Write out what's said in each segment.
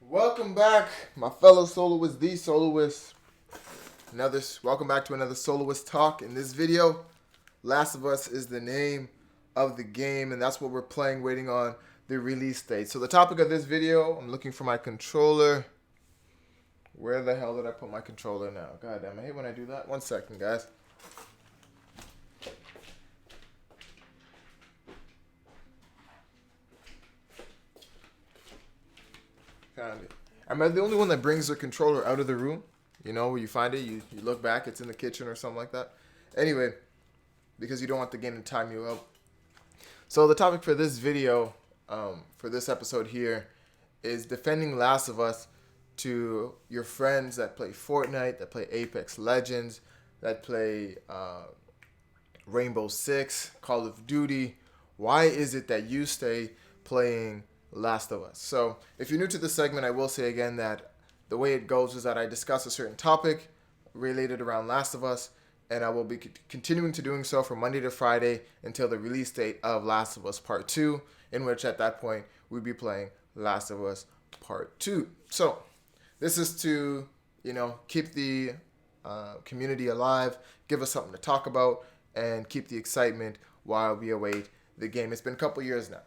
Welcome back, my fellow soloists, the soloists. Welcome back to another Soloist Talk. In this video, Last of Us is the name of the game, and that's what we're playing, waiting on the release date. So the topic of this video, I'm looking for my controller. Where the hell did I put my controller now? God damn, I hate when I do that. 1 second, guys. Found it. Am I the only one that brings the controller out of the room? You know, where you find it, you look back, it's in the kitchen or something like that. Anyway, because you don't want the game to time you out. So the topic for this video, for this episode here, is defending Last of Us to your friends that play Fortnite, that play Apex Legends, that play Rainbow Six, Call of Duty. Why is it that you stay playing Last of Us? So if you're new to this segment, I will say again that the way it goes is that I discuss a certain topic related around Last of Us, and I will be continuing to doing so from Monday to Friday until the release date of Last of Us Part 2, in which at that point we'll be playing Last of Us Part 2. So this is to, keep the community alive, give us something to talk about, and keep the excitement while we await the game. It's been a couple years now.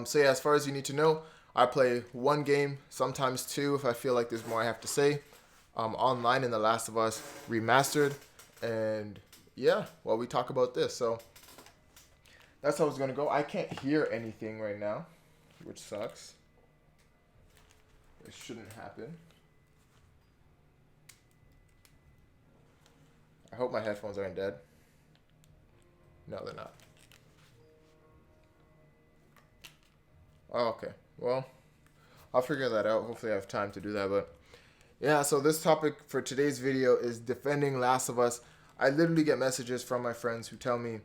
So yeah, as far as you need to know, I play one game, sometimes two if I feel like there's more I have to say, online in The Last of Us Remastered. And yeah, well, we talk about this. So that's how it's going to go. I can't hear anything right now, which sucks. It shouldn't happen. I hope my headphones aren't dead. No, they're not. Oh, okay. Well, I'll figure that out. Hopefully I have time to do that. But yeah, so this topic for today's video is defending Last of Us. I literally get messages from my friends who tell me,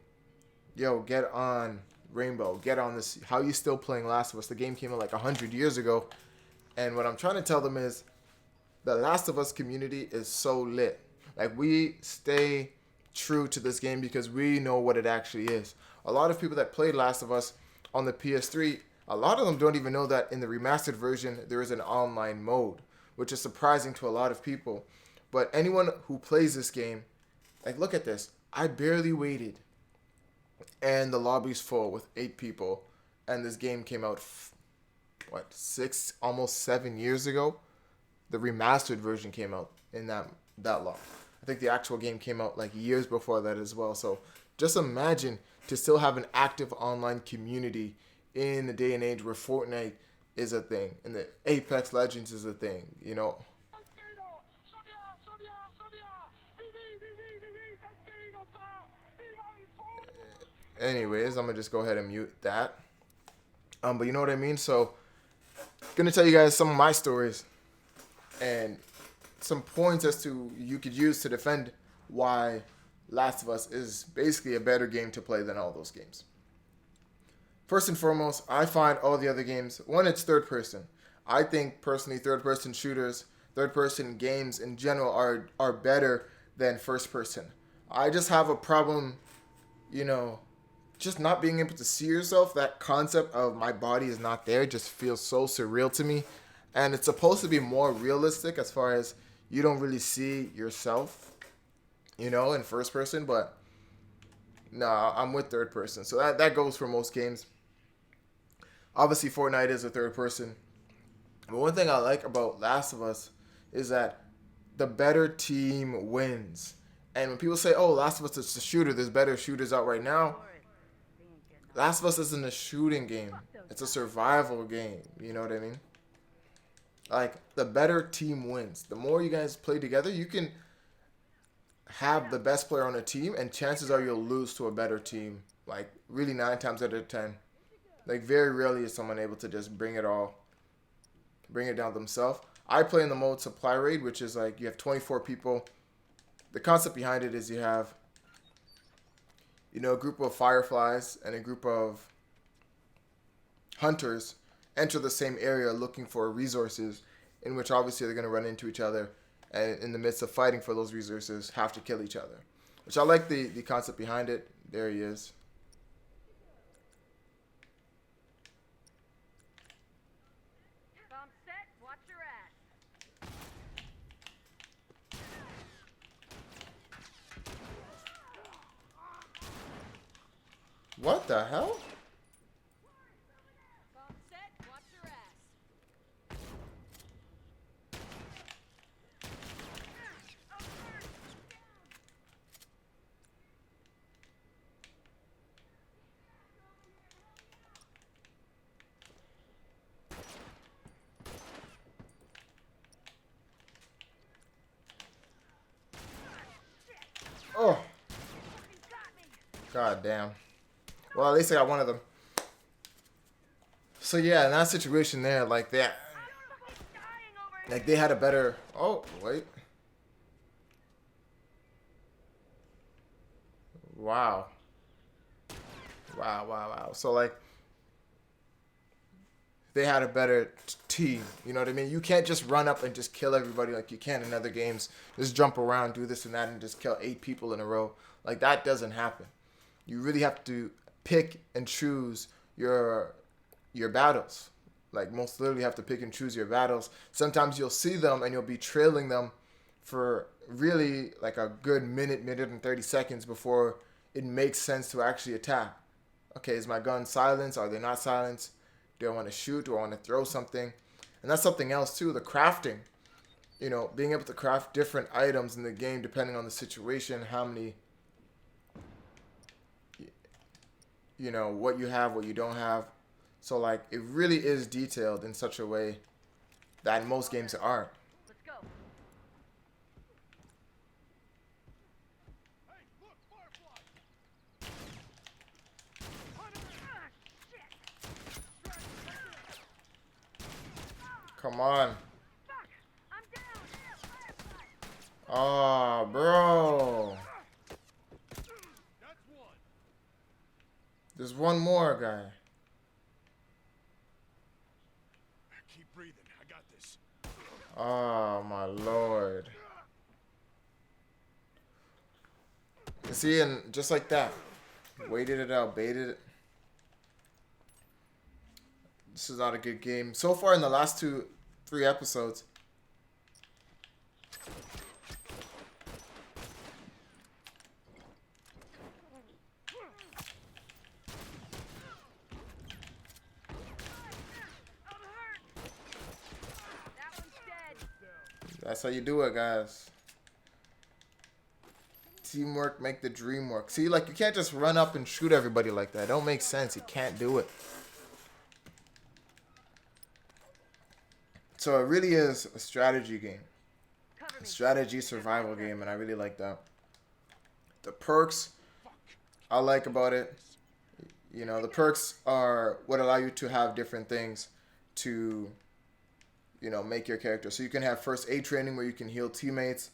yo, get on Rainbow. Get on this. How you still playing Last of Us? The game came out like 100 years ago. And what I'm trying to tell them is the Last of Us community is so lit. Like, we stay true to this game because we know what it actually is. A lot of people that played Last of Us on the PS3, a lot of them don't even know that in the remastered version there is an online mode, which is surprising to a lot of people. But anyone who plays this game, like, look at this. I barely waited, and the lobby's full with 8 people, and this game came out, 6, almost 7 years ago? The remastered version came out in that long. I think the actual game came out like years before that as well. So just imagine to still have an active online community in the day and age where Fortnite is a thing and the Apex Legends is a thing, Anyways, I'm going to just go ahead and mute that. But you know what I mean? So, going to tell you guys some of my stories and some points as to you could use to defend why Last of Us is basically a better game to play than all those games. First and foremost, I find all the other games, one, it's third person. I think personally third person shooters, third person games in general are better than first person. I just have a problem, just not being able to see yourself. That concept of my body is not there just feels so surreal to me. And it's supposed to be more realistic as far as you don't really see yourself, in first person. But no, I'm with third person. So that goes for most games. Obviously, Fortnite is a third person. But one thing I like about Last of Us is that the better team wins. And when people say, oh, Last of Us is a shooter, there's better shooters out right now. Last of Us isn't a shooting game. It's a survival game. You know what I mean? Like, the better team wins. The more you guys play together, you can have the best player on a team, and chances are you'll lose to a better team. Like, really 9 times out of 10. Like, very rarely is someone able to just bring it down themselves. I play in the mode supply raid, which is like you have 24 people. The concept behind it is you have, a group of fireflies and a group of hunters enter the same area looking for resources, in which obviously they're going to run into each other, and in the midst of fighting for those resources have to kill each other, which I like the concept behind it. There he is. Bomb set, watch your ass. What the hell? Bomb set, watch your ass. Oh. God damn. Well, at least I got one of them. So yeah, in that situation there, like they had a better. Oh wait. Wow. Wow. So like they had a better team. You know what I mean? You can't just run up and just kill everybody like you can in other games. Just jump around, do this and that, and just kill 8 people in a row. Like that doesn't happen. You really have to pick and choose your battles. Like most literally have to pick and choose your battles. Sometimes you'll see them and you'll be trailing them for really like a good minute and 30 seconds before it makes sense to actually attack. Okay, is my gun silenced? Are they not silenced? Do I want to shoot? Do I want to throw something? And that's something else too, the crafting. You know, being able to craft different items in the game depending on the situation, how many, you know, what you have, what you don't have. So like it really is detailed in such a way that most games aren't. Let's go. Hey, look, firefly! Come on. Fuck! I'm down! Oh, bro. That's one. There's one more guy. Keep breathing. I got this. Oh, my Lord. You see, and just like that. Waited it out, baited it. This is not a good game. So far in the last 3 episodes. I'm hurt! That one's dead. That's how you do it, guys. Teamwork make the dream work. See, like, you can't just run up and shoot everybody like that. It don't make sense. You can't do it. So it really is a strategy game. Cover A me. strategy survival game, and I really like that. The perks I like about it, you know, the perks are what allow you to have different things to, you know, make your character. So you can have first aid training where you can heal teammates.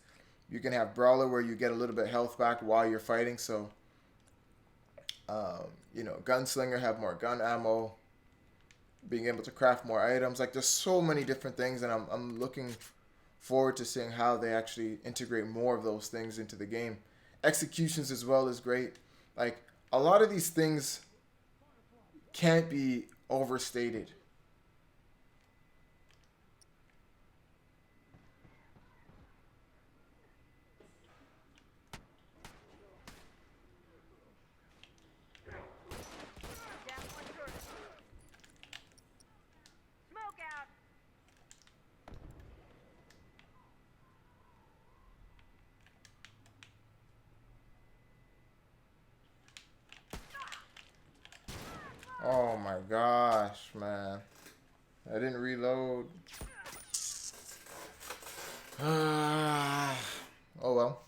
You can have brawler where you get a little bit health back while you're fighting. So, you know, gunslinger, have more gun ammo. Being able to craft more items. Like, there's so many different things, and I'm looking forward to seeing how they actually integrate more of those things into the game. Executions as well is great. Like, a lot of these things can't be overstated. Down one turret. Smoke out. Oh my gosh, man. I didn't reload. Oh well.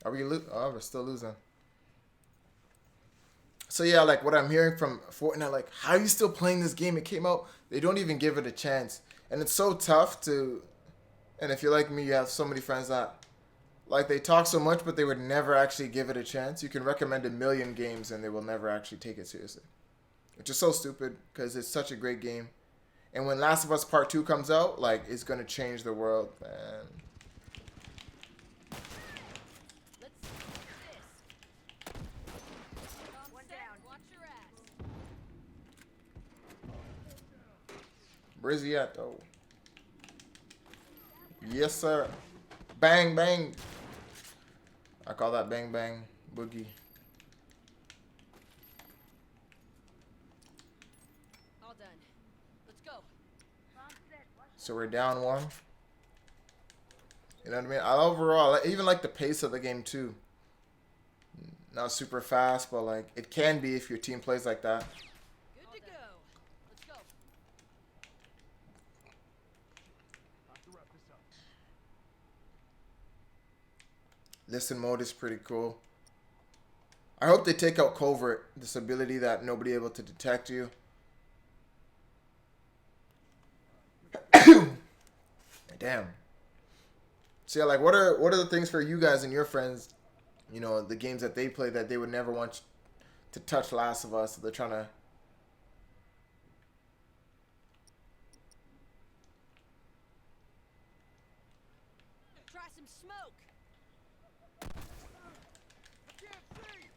Are we oh, we're still losing. So yeah, like what I'm hearing from Fortnite, like, how are you still playing this game? It came out. They don't even give it a chance. And it's so tough to, and if you're like me, you have so many friends that, like, they talk so much, but they would never actually give it a chance. You can recommend a million games and they will never actually take it seriously. Which is so stupid because it's such a great game. And when Last of Us Part 2 comes out, like, it's going to change the world, man. Let's see this. One down. Watch your ass. Where's he at, though? Yes, sir. Bang, bang. I call that bang, bang boogie. All done. Let's go. So we're down one. You know what I mean? I overall, I even like the pace of the game too. Not super fast, but like it can be if your team plays like that. Good to go. Let's go. Have to wrap this up. Listen mode is pretty cool. I hope they take out covert, this ability that nobody able to detect you. Damn. So yeah, like what are the things for you guys and your friends, you know, the games that they play that they would never want to touch Last of Us, so they're trying to Try some smoke. I can't see.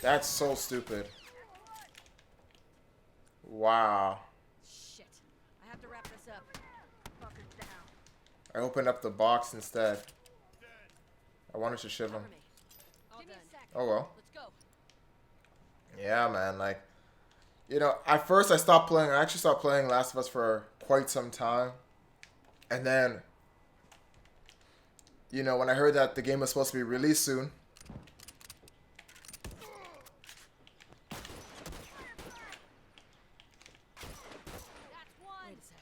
That's so stupid. Wow. Shit. I have to wrap this up. Fuckers down. I opened up the box instead. I wanted to shiv him. Cover me. All done. Oh well. Let's go. Yeah, man. Like, you know, at first I stopped playing. I actually stopped playing Last of Us for quite some time. And then, you know, when I heard that the game was supposed to be released soon, That's one. Wait a sec.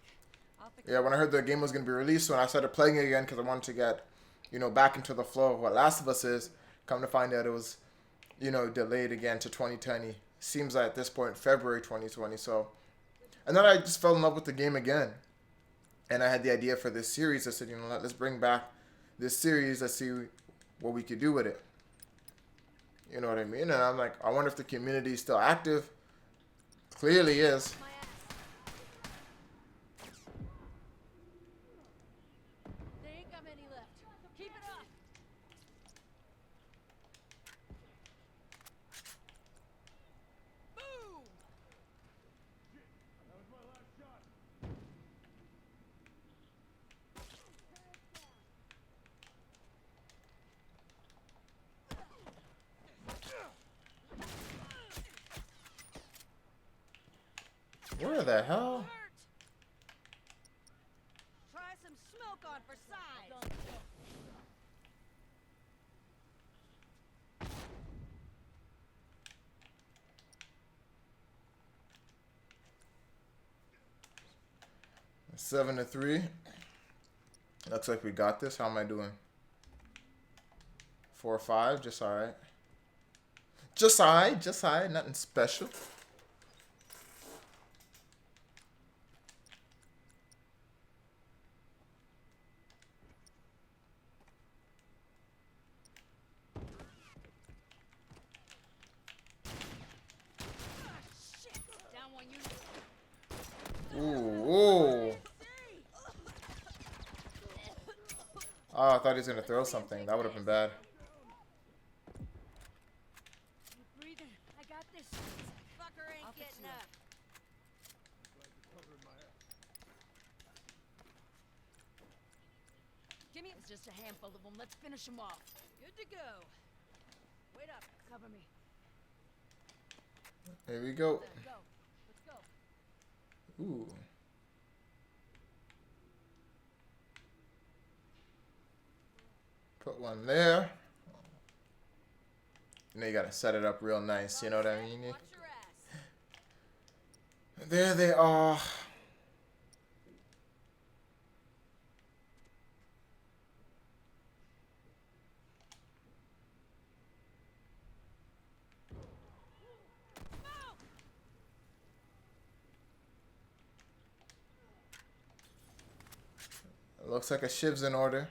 I'll fix yeah, when I heard the game was going to be released soon, I started playing it again because I wanted to get, you know, back into the flow of what Last of Us is. Come to find out it was, you know, delayed again to 2020. Seems like at this point, February 2020. So, and then I just fell in love with the game again. And I had the idea for this series. I said, you know, let's bring back this series. Let's see what we could do with it. You know what I mean? And I'm like, I wonder if the community is still active. Clearly is. my ass. There ain't got many left. Keep it up. Boom. That was my last shot. Where the hell? Hurt. Try some smoke on for size. Seven to 3. Looks like we got this. How am I doing? 4-5. Just all right. Just all right. Just all right. Nothing special. Shit. Down one unit. Ooh, ooh. Oh, I thought he was going to throw something. That would have been bad. Keep breathing. I got this. Fucker ain't getting up. Covering my ass. Give me. It's just a handful of them. Let's finish them off. Good to go. Wait up. Cover me. Here we go. Let's go. Let's go. Ooh. Put one there. You know, you gotta set it up real nice. You know what I mean? Watch your ass. There they are. Looks like a shiv's in order.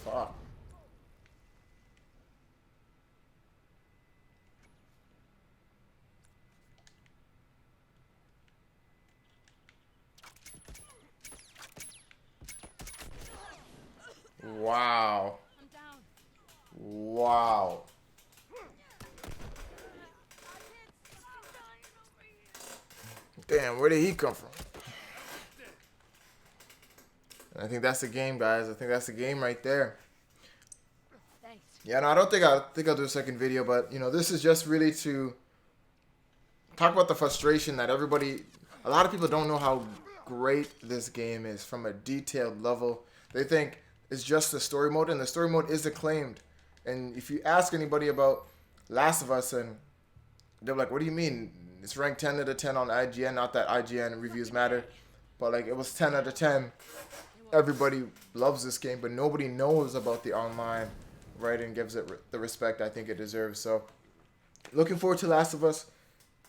Fuck. Wow. I'm down. Wow. I'm dying over here. Damn, where did he come from? And I think that's the game, guys. I think that's the game right there. Thanks. Yeah, no, I don't think I'll do a second video, but you know, this is just really to talk about the frustration that a lot of people don't know how great this game is from a detailed level. They think it's just the story mode, and the story mode is acclaimed. And if you ask anybody about Last of Us, and they're like, what do you mean? It's ranked 10 out of 10 on IGN. Not that IGN reviews matter, but like it was 10 out of 10. Everybody loves this game, but nobody knows about the online, right? And gives it the respect I think it deserves. So looking forward to Last of Us.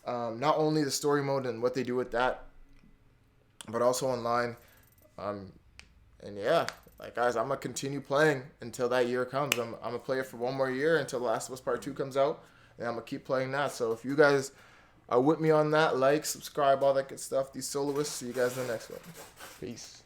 Not only the story mode and what they do with that, but also online. And yeah, like guys, I'm gonna continue playing until that year comes. I'm gonna play it for one more year until The Last of Us Part 2 comes out, and I'm gonna keep playing that. So if you guys are with me on that, like, subscribe, all that good stuff. These Soloists. See you guys in the next one. Peace.